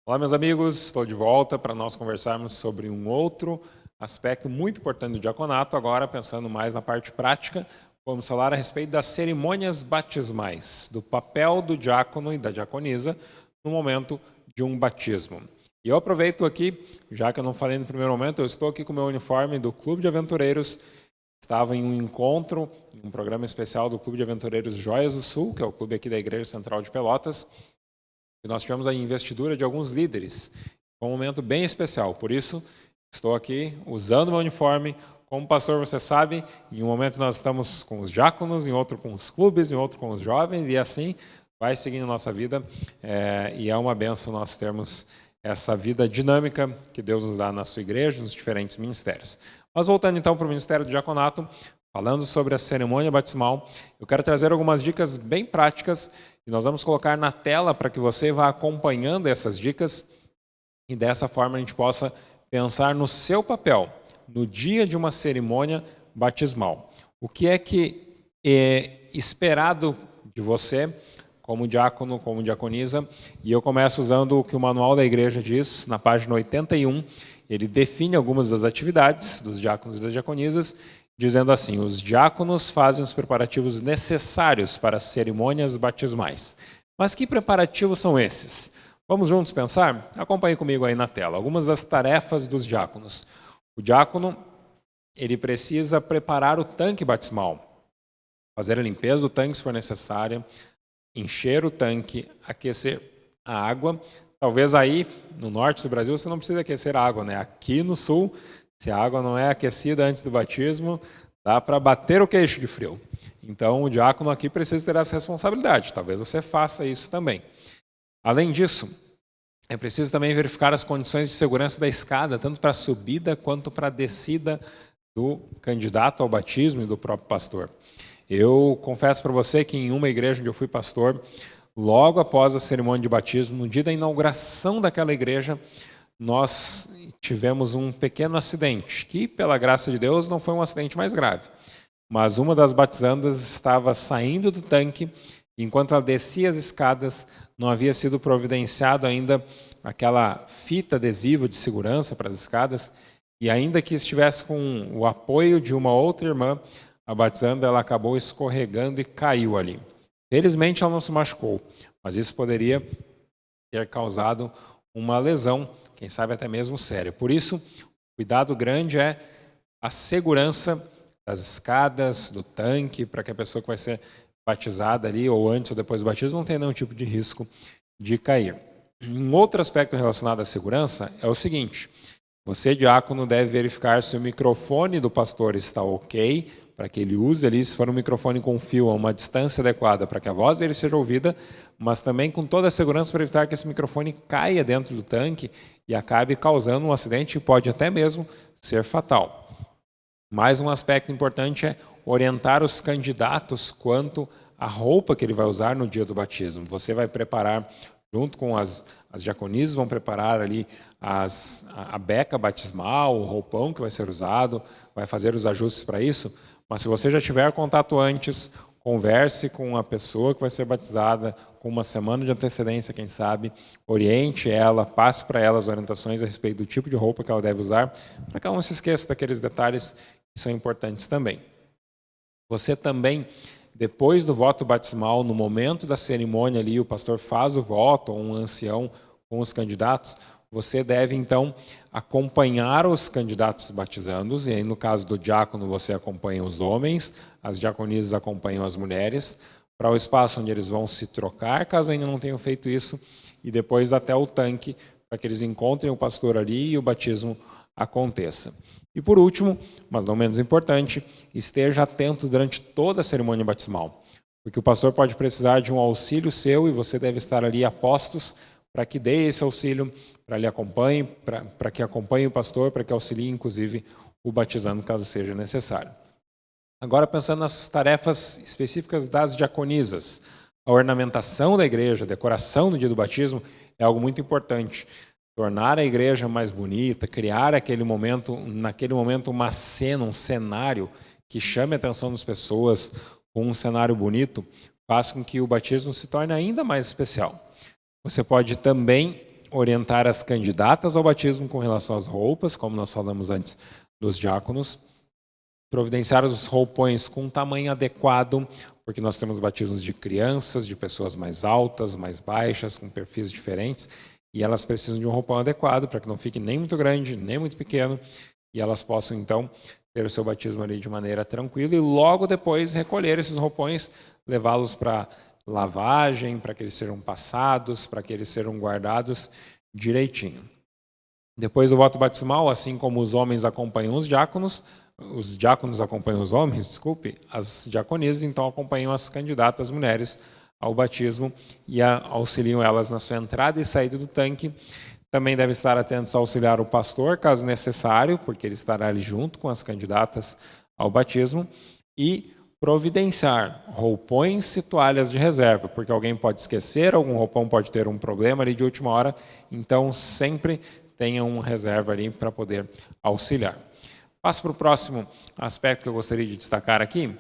Olá, meus amigos, estou de volta para nós conversarmos sobre um outro aspecto muito importante do diaconato, agora pensando mais na parte prática. Vamos falar a respeito das cerimônias batismais, do papel do diácono e da diaconisa no momento de um batismo. E eu aproveito aqui, já que eu não falei no primeiro momento, eu estou aqui com o meu uniforme do Clube de Aventureiros. Estava em um encontro, em um programa especial do Clube de Aventureiros Joias do Sul, que é o clube aqui da Igreja Central de Pelotas. E nós tivemos a investidura de alguns líderes. Foi um momento bem especial, por isso estou aqui usando o meu uniforme. Como pastor, você sabe, em um momento nós estamos com os diáconos, em outro com os clubes, em outro com os jovens, e assim vai seguindo a nossa vida. E é uma bênção nós termos essa vida dinâmica que Deus nos dá na sua igreja, nos diferentes ministérios. Mas voltando então para o Ministério do Diaconato, falando sobre a cerimônia batismal, eu quero trazer algumas dicas bem práticas e nós vamos colocar na tela para que você vá acompanhando essas dicas e dessa forma a gente possa pensar no seu papel no dia de uma cerimônia batismal. O que é que é esperado de você como diácono, como diaconisa? E eu começo usando o que o manual da igreja diz, na página 81, ele define algumas das atividades dos diáconos e das diaconisas, dizendo assim: os diáconos fazem os preparativos necessários para as cerimônias batismais. Mas que preparativos são esses? Vamos juntos pensar? Acompanhe comigo aí na tela. Algumas das tarefas dos diáconos. O diácono, ele precisa preparar o tanque batismal, fazer a limpeza do tanque se for necessária, encher o tanque, aquecer a água. Talvez aí, no norte do Brasil, você não precisa aquecer a água, né? Aqui no sul, se a água não é aquecida antes do batismo, dá para bater o queixo de frio. Então, o diácono aqui precisa ter essa responsabilidade. Talvez você faça isso também. Além disso, é preciso também verificar as condições de segurança da escada, tanto para a subida quanto para a descida do candidato ao batismo e do próprio pastor. Eu confesso para você que em uma igreja onde eu fui pastor, logo após a cerimônia de batismo, no dia da inauguração daquela igreja, nós tivemos um pequeno acidente, que pela graça de Deus não foi um acidente mais grave. Mas uma das batizandas estava saindo do tanque, e enquanto ela descia as escadas, não havia sido providenciado ainda aquela fita adesiva de segurança para as escadas, e ainda que estivesse com o apoio de uma outra irmã, a batizanda ela acabou escorregando e caiu ali. Felizmente ela não se machucou, mas isso poderia ter causado uma lesão, quem sabe até mesmo séria. Por isso, o cuidado grande é a segurança das escadas, do tanque, para que a pessoa que vai ser batizada ali, ou antes ou depois do batismo, não tenha nenhum tipo de risco de cair. Um outro aspecto relacionado à segurança é o seguinte: você, diácono, deve verificar se o microfone do pastor está ok, para que ele use ali, se for um microfone com fio, a uma distância adequada para que a voz dele seja ouvida, mas também com toda a segurança para evitar que esse microfone caia dentro do tanque e acabe causando um acidente que pode até mesmo ser fatal. Mais um aspecto importante é orientar os candidatos quanto à roupa que ele vai usar no dia do batismo. Você vai preparar, junto com as diaconisas, vão preparar ali a beca batismal, o roupão que vai ser usado, vai fazer os ajustes para isso. Mas se você já tiver contato antes, converse com a pessoa que vai ser batizada com uma semana de antecedência, quem sabe, oriente ela, passe para ela as orientações a respeito do tipo de roupa que ela deve usar, para que ela não se esqueça daqueles detalhes que são importantes também. Você também, depois do voto batismal, no momento da cerimônia ali, o pastor faz o voto, ou um ancião com os candidatos, você deve, então, acompanhar os candidatos batizandos, e aí, no caso do diácono, você acompanha os homens, as diaconisas acompanham as mulheres, para o espaço onde eles vão se trocar, caso ainda não tenham feito isso, e depois até o tanque, para que eles encontrem o pastor ali e o batismo aconteça. E por último, mas não menos importante, esteja atento durante toda a cerimônia batismal, porque o pastor pode precisar de um auxílio seu e você deve estar ali a postos para que dê esse auxílio, para lhe acompanhe, para que acompanhe o pastor, para que auxilie, inclusive, o batizando, caso seja necessário. Agora, pensando nas tarefas específicas das diaconisas, a ornamentação da igreja, a decoração no dia do batismo é algo muito importante. Tornar a igreja mais bonita, criar naquele momento uma cena, um cenário que chame a atenção das pessoas, com um cenário bonito, faz com que o batismo se torne ainda mais especial. Você pode também orientar as candidatas ao batismo com relação às roupas, como nós falamos antes dos diáconos. Providenciar os roupões com um tamanho adequado, porque nós temos batismos de crianças, de pessoas mais altas, mais baixas, com perfis diferentes, e elas precisam de um roupão adequado para que não fique nem muito grande, nem muito pequeno, e elas possam, então, ter o seu batismo ali de maneira tranquila e logo depois recolher esses roupões, levá-los para lavagem, para que eles sejam passados, para que eles sejam guardados direitinho. Depois do voto batismal, assim como os homens acompanham os diáconos acompanham os homens, desculpe, as diaconisas então acompanham as candidatas mulheres ao batismo e auxiliam elas na sua entrada e saída do tanque. Também deve estar atentos a auxiliar o pastor, caso necessário, porque ele estará ali junto com as candidatas ao batismo, e providenciar roupões e toalhas de reserva, porque alguém pode esquecer, algum roupão pode ter um problema ali de última hora, então sempre tenha uma reserva ali para poder auxiliar. Passo para o próximo aspecto que eu gostaria de destacar aqui,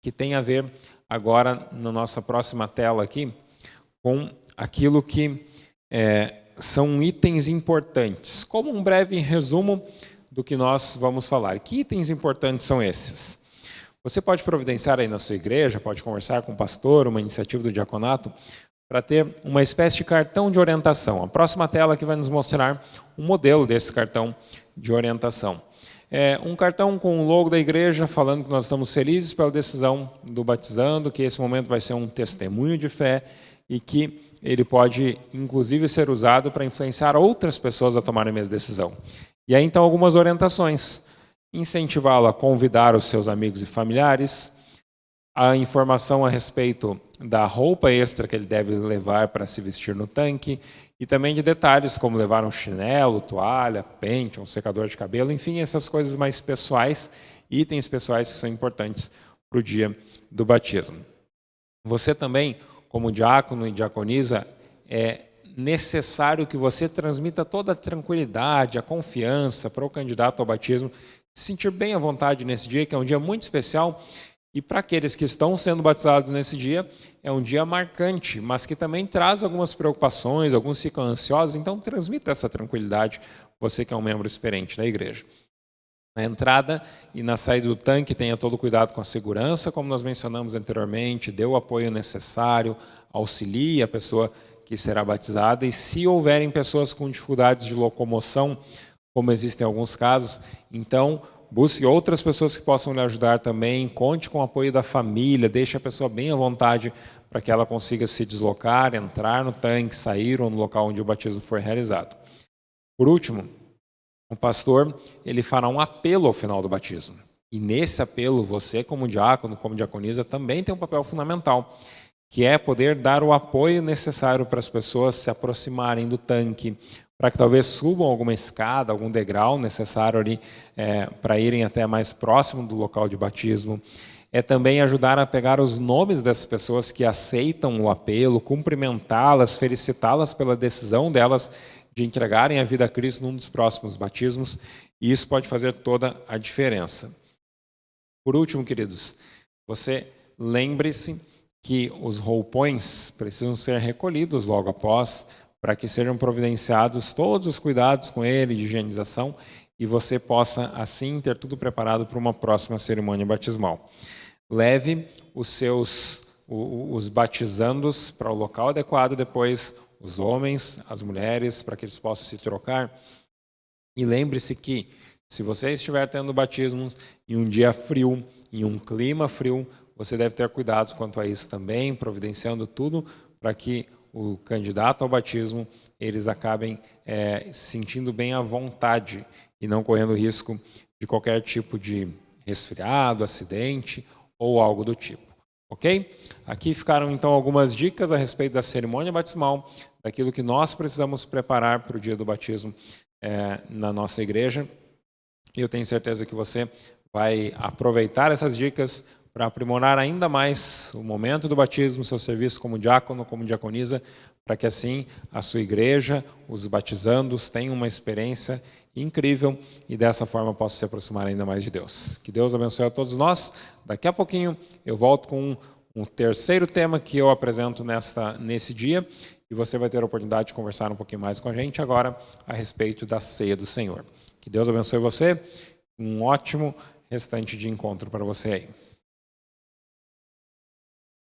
que tem a ver agora na nossa próxima tela aqui, com aquilo que são itens importantes, como um breve resumo do que nós vamos falar. Que itens importantes são esses? Você pode providenciar aí na sua igreja, pode conversar com o pastor, uma iniciativa do diaconato, para ter uma espécie de cartão de orientação. A próxima tela aqui vai nos mostrar um modelo desse cartão de orientação. Um cartão com o logo da igreja, falando que nós estamos felizes pela decisão do batizando, que esse momento vai ser um testemunho de fé e que ele pode, inclusive, ser usado para influenciar outras pessoas a tomarem a mesma decisão. E aí, então, algumas orientações. Incentivá-lo a convidar os seus amigos e familiares, a informação a respeito da roupa extra que ele deve levar para se vestir no tanque, e também de detalhes como levar um chinelo, toalha, pente, um secador de cabelo, enfim, essas coisas mais pessoais, itens pessoais que são importantes para o dia do batismo. Você também, como diácono e diaconisa, é necessário que você transmita toda a tranquilidade, a confiança para o candidato ao batismo, se sentir bem à vontade nesse dia, que é um dia muito especial. E para aqueles que estão sendo batizados nesse dia, é um dia marcante, mas que também traz algumas preocupações, alguns ficam ansiosos, então transmita essa tranquilidade, você que é um membro experiente da igreja. Na entrada e na saída do tanque, tenha todo o cuidado com a segurança, como nós mencionamos anteriormente, dê o apoio necessário, auxilie a pessoa que será batizada, e se houverem pessoas com dificuldades de locomoção, como existem alguns casos, então busque outras pessoas que possam lhe ajudar também, conte com o apoio da família, deixe a pessoa bem à vontade para que ela consiga se deslocar, entrar no tanque, sair ou no local onde o batismo for realizado. Por último, o pastor ele fará um apelo ao final do batismo. E nesse apelo, você como diácono, como diaconisa, também tem um papel fundamental, que é poder dar o apoio necessário para as pessoas se aproximarem do tanque, para que talvez subam alguma escada, algum degrau necessário ali para irem até mais próximo do local de batismo. É também ajudar a pegar os nomes das pessoas que aceitam o apelo, cumprimentá-las, felicitá-las pela decisão delas de entregarem a vida a Cristo num dos próximos batismos, e isso pode fazer toda a diferença. Por último, queridos, você lembre-se que os roupões precisam ser recolhidos logo após, para que sejam providenciados todos os cuidados com ele, de higienização, e você possa, assim, ter tudo preparado para uma próxima cerimônia batismal. Leve os batizandos para o local adequado depois, os homens, as mulheres, para que eles possam se trocar. E lembre-se que, se você estiver tendo batismos em um dia frio, em um clima frio, você deve ter cuidados quanto a isso também, providenciando tudo para que o candidato ao batismo, eles acabem se sentindo bem à vontade e não correndo risco de qualquer tipo de resfriado, acidente ou algo do tipo. Ok? Aqui ficaram então algumas dicas a respeito da cerimônia batismal, daquilo que nós precisamos preparar para o dia do batismo na nossa igreja. E eu tenho certeza que você vai aproveitar essas dicas para aprimorar ainda mais o momento do batismo, seu serviço como diácono, como diaconisa, para que assim a sua igreja, os batizandos, tenham uma experiência incrível e dessa forma possam se aproximar ainda mais de Deus. Que Deus abençoe a todos nós. Daqui a pouquinho eu volto com um terceiro tema que eu apresento nesse dia, e você vai ter a oportunidade de conversar um pouquinho mais com a gente agora a respeito da ceia do Senhor. Que Deus abençoe você, um ótimo restante de encontro para você aí.